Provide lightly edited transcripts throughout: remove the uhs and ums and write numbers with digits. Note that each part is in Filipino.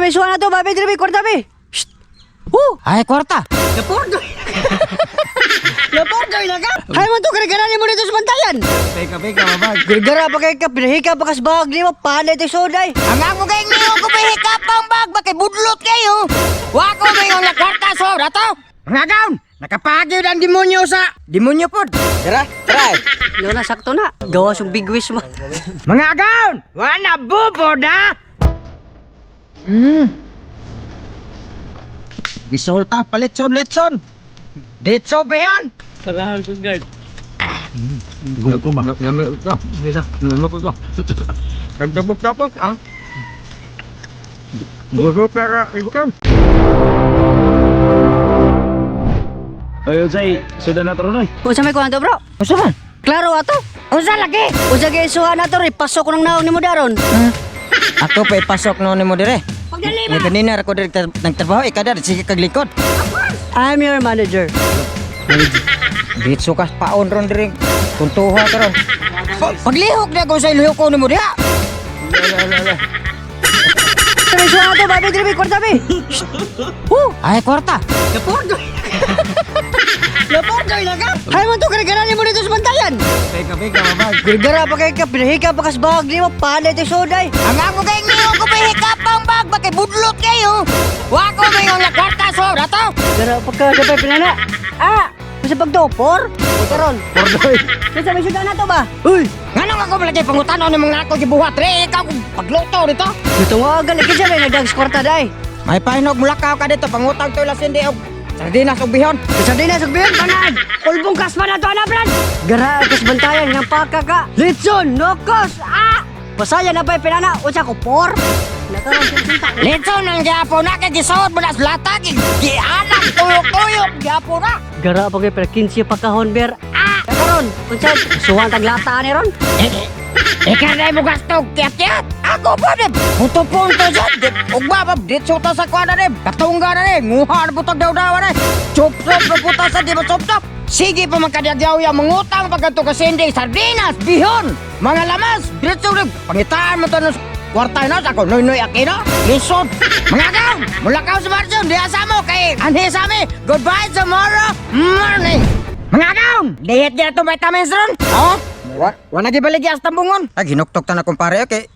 may suha na to, babi, diri, kwarta, be. Shh. Ay, kwarta. Napordoy. Napordoy na ka. Hay mo to, karagaran mo dito sa bantayan. Peka, babag. Gara pa kay ka, pinahika pa kas bag, di mo, panay ito soday. Ang ako kay niyo ko pahikap ang bag, bakit budlot kayo? Wako may yung kwarta, sobra to. Mga gaon, nakapagyo ang demonyo sa demonyo pod. Tara, try. Yo na, sakto na. Gawas yung big wish mo. Mga gaon, wana bubod ha? Gisolta, palitson. Ditso ba yan? Sarahan ko, guard. Gusto ba? Nagdabog-dabog, ah? Gusto pera ikaw. Ayun, say, sudah na tronoy. Unsa may kuha to, bro? Usa man? Klaro ato. Usa lagi? Unsa kay suha na to, pasok ko ng naong ni mo daron. Ako pa ipasok no ni mo dire. Pagdali May kanina ako dire nagtrabaho, ikada sige kag likod. I'm your manager. Ditso ka paon ron dire. Kuntuha ka ron. Paglihok na ko sa ilihok ko ni mo diha. May suha na to, babi, diri, kwarta, be. Ay, kwarta. Napordoy. Napordoy na ka. Hay mo to, karagaran mo dito sa bantayan. Peka, babag. Gara pa kay ka, pinahika pa kas bag, di mo, panay ito soday. Ang ako kay niyo ko pahikap ang bag, bakit budlot kayo? Wako may yung kwarta, sobra to. Gara pa ka, dapat pinana. Kasi pagdopor? Karon. Pordoy. Kasi may suda na to ba? Uy! Nganong ako malagay pangutano ni mga ako gibuhat re, ikaw pagluto dito. Ito nga, gali ka dyan, may nagdags kwarta, day. May pahinog mulakaw ka dito, pangutang to ilas hindi og sardinas og bihon. Sa din na, sagbihan, tanan! Pulbong kas pa na to, Brad! Gara, kas bantayan, ng pagkaka. Litson, nokos, Pasaya na ba'y pinana, o siya ko, por? Nakaroon siya sinta. Lito nang giapo na kay gisod mo nas latag, gianak tuyok-tuyok giapo na. Gara pa kayo, pero 15 pagkahon, ber. Nakaroon, kung siya, suwang taglata ni ron. Ika na mo gasto kiat-kiat. Ako pa din. Punto-punto dyan. Ug babab ditso ta sa kwana rin. Katungga na rin. Nguha na putag daw-dawa rin. Chop-chop na puta sa di ba chop-chop. Sige pa magkadiyagyaw yung mangutang pagkanto ka sindi. Sardinas, bihon, mga lamas. Ditso rin. Pangitaan mo to ng kwarta na. Ako noy-noy akino. Lisod. Mga gaw. Mulakaw sa Marjon. Di asa mo kay anhe sa amin. Goodbye tomorrow morning. Mga gaw. Dihit niya ito vitamins ron. Oh. Wala gibalik ya sa tambungon. Ay hinuktok ta na kumpare okay.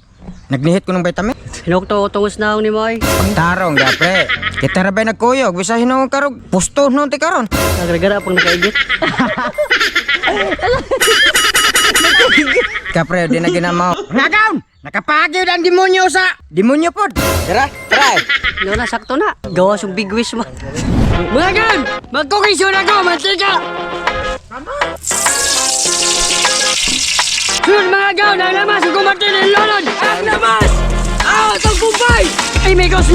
Nagnihit ko ng vitamin. Hinukto tungos na ni Moy. Pagtarong gapre. Kita ra bay nagkuyog bisa hinong karog. Pusto no ti karon. Gara-gara pang nakaigit. Kapre di na ginamaw. Nagaw. Nakapagyo ang demonyo sa demonyo pod. Tara, try. Yo na, sakto na. Gawas yung big wish mo. Mga gan! Magkukisyon ako, mantika! Sunod mga gaon, ang lamas, ang kumartin ng lolod! Ang lamas! Awat ang kumpay! Ay, mekos!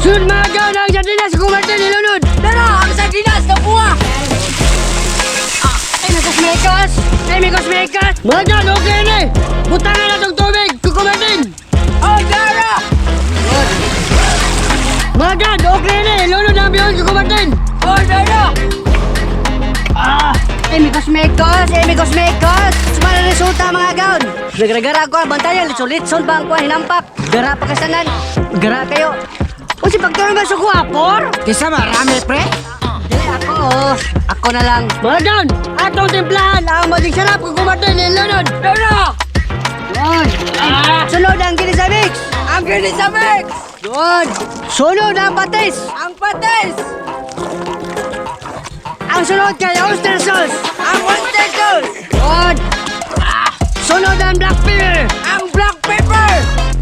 Sunod mga gaon, ang sardinas, ang kumartin ng lolod! Tara, ang sardinas, kapuha! Ay, mekos! Mga gaon, okay na eh! Butangan na itong tubig, kukumartin! Oh, Dara! Mga gaon, okay na eh! Lolod ang bihon, kukumartin! Oh, Dara! Mekos! Sumala resulta mga gaon. Gara-gara ko, bantayan, litson ba ang kuha, hinampak. Gara pa kasanan. Gara kayo. O si pagtulong ba sa kuha, por? Kisa marami pre. Ako na lang. Mga gaon, atong timplahan, ang maging sarap kung kumartin ng lunod. Dara! Yun. Sunod ang ginisa mix. Yun. Sunod ang patis. Ang sunod kay oyster sauce. Yun. Sunod ang black pepper.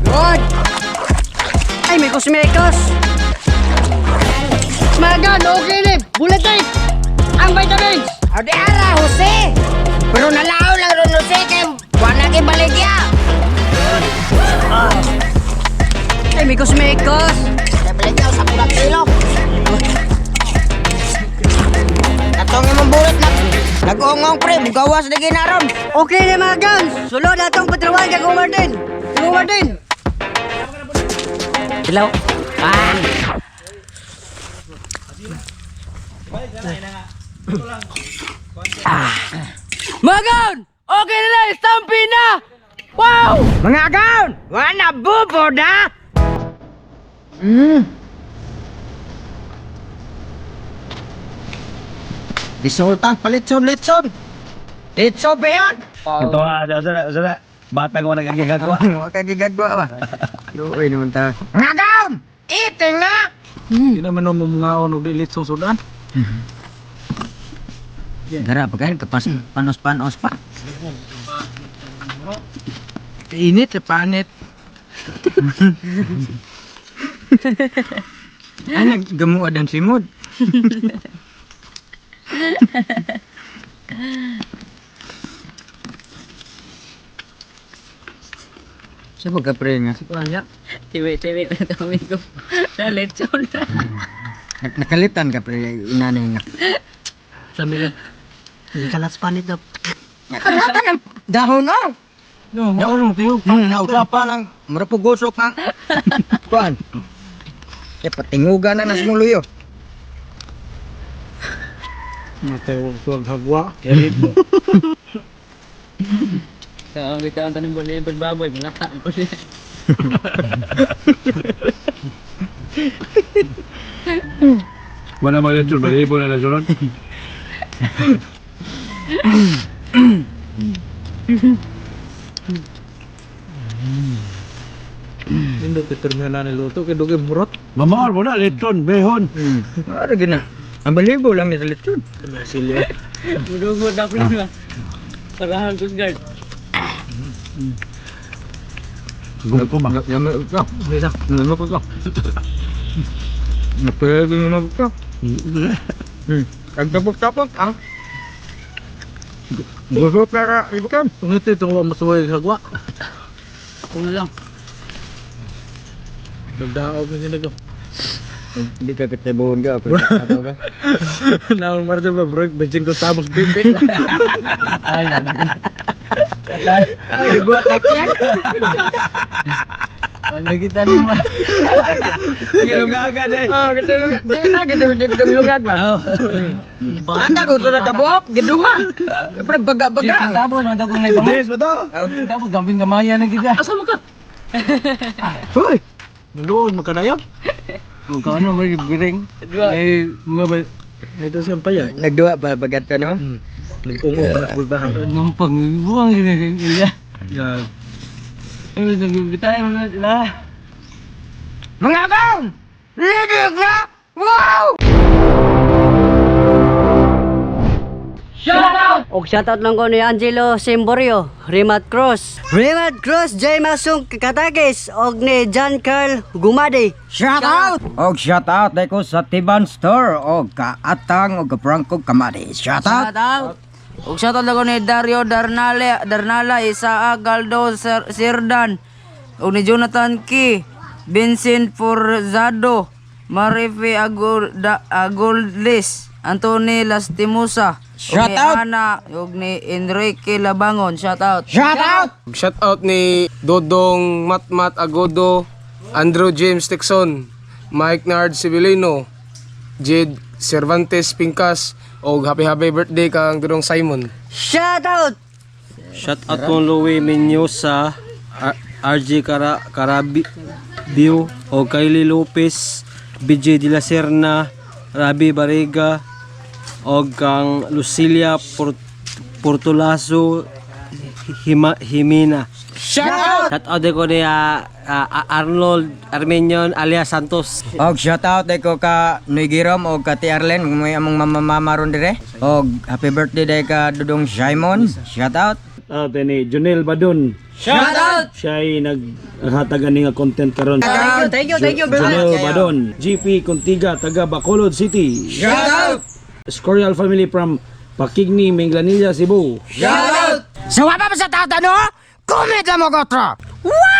Yun. Ay, mekos. Magan, okay rin. Bulletay. Ang vitamins. Adi ara Jose. Pero nalao lang ron Jose kay wala kay baligya. Ay, mekos. Kay baligya sa kulang kilo. Atong imong bulit na nag-ongong pre, mugawas na ginaron. Okay na mga guns. Sulod atong patrawan kay Kumartin. Hello. Magan! Okay na lang! Stampin na! Wow! Mga agaon! Wana bubo da! Resulta, palitson, litson! Litson ba yan? Ito sana. Bata ko nagagagawa. Huwag ka gigagawa ba? Luoy naman tayo. Mga agaon! Eating na! Hindi naman nung mga ono dilit susudan. Dara, pagkain kapas panos-panos pa. Init sa panit. Ay, naggamuad ang simod. Siya pagka-pray nga. Tiwi na kami ko. Na lechon. Nakalitan ka pre, inanay nga. Sabi ka, hindi ka last panit na. Nakalitan ang dahon na. Dahon ng tiyog. Nausapan ang marapugosok na. Kuan. Kaya patingugan na nasmuluyo. Mateo suwag hagwa. Sa kita ang tanim boleh berbaboy, malata boleh. Wala mag-lechon, balibo na lechon. Hindi determinan niluto kay dugi murot. Mamahal mo na lechon, behon. Ano gina? Ang balibo lang ni sa lechon. Silya. Mudugod ako na. Parahan ko guard. Gugol ko ba? Yaman ko. Bisa. Yaman ko. Napagod naman ko. Kagtapos-tapos ang gusto para ibukan. Ito itong masuway hagwa. Ako na lang. Nagdaog na sila ko. Hindi ka katibuhon ka. Naon marito ba bro? Bensin ko tamos bibit. Ay, buat kakyan. Nakita ni mo. Gilugagad eh. Oh, kita gilugad ba? Anda ko sa tabok, giduha. Pero baga-baga. Tapos man ako na ibang. Yes, betul. Tapos gambing gamaya na kita. Asa mo ka? Hoy! Noon magkanayo? Kung ano ba giring? Eh, mga ba? Ito siyang paya. Nagduha ba bagat ka no? Nag-ungo na bulbahan. Nung pagbuang gila. Yan. Ay, nagbibitay mo na sila. Mga bang! Lidig na! Wow! Og shoutout lang ko ni Angelo Simborio, Rimat Cruz, J. Masung Katagis, og ni John Carl Gumadi. Shout out! Og shout out ko sa Tiban Store og kaatang og Franco Kamadi. Shout out! Shoutout. Ug shoutout lang ko ni Dario Darnala, Isaac Galdo Sirdan, ug ni Jonathan Key, Vincent Forzado, Marife Agoldes, Anthony Lastimosa, Shout ug ni out. Ana, ug ni Enrique Labangon. Shoutout. Shout out! Shout out ni Dodong Matmat Agodo, Andrew James Texon, Mike Nard Sibilino, Jade Cervantes Pincas, o happy birthday kang Dodong Simon. Shoutout! Shout out mo Louie Menyosa, RJ Carabio, o Kylie Lopez, BJ De La Serna, Rabi Barriga, o kang Lucilia Portolaso Himina. Shout out! Shout out ko ni Arnold Armenion alias Santos. Og shout out ko ka Nuigirom og ka Ti Arlen kung may among mamamaron dire. Og happy birthday day ka Dudong Simon. Shout out! Ni Junel Badon. Shout out! Siya ay naghatagan nga content karon. Thank you very Junel much. Badon, GP Contiga, taga Bacolod City. Shout out! Escorial family from Pakigni, Minglanilla, Cebu. Shout out! Sa wapa pa sa tata no? Comment mo ko tro! Wow!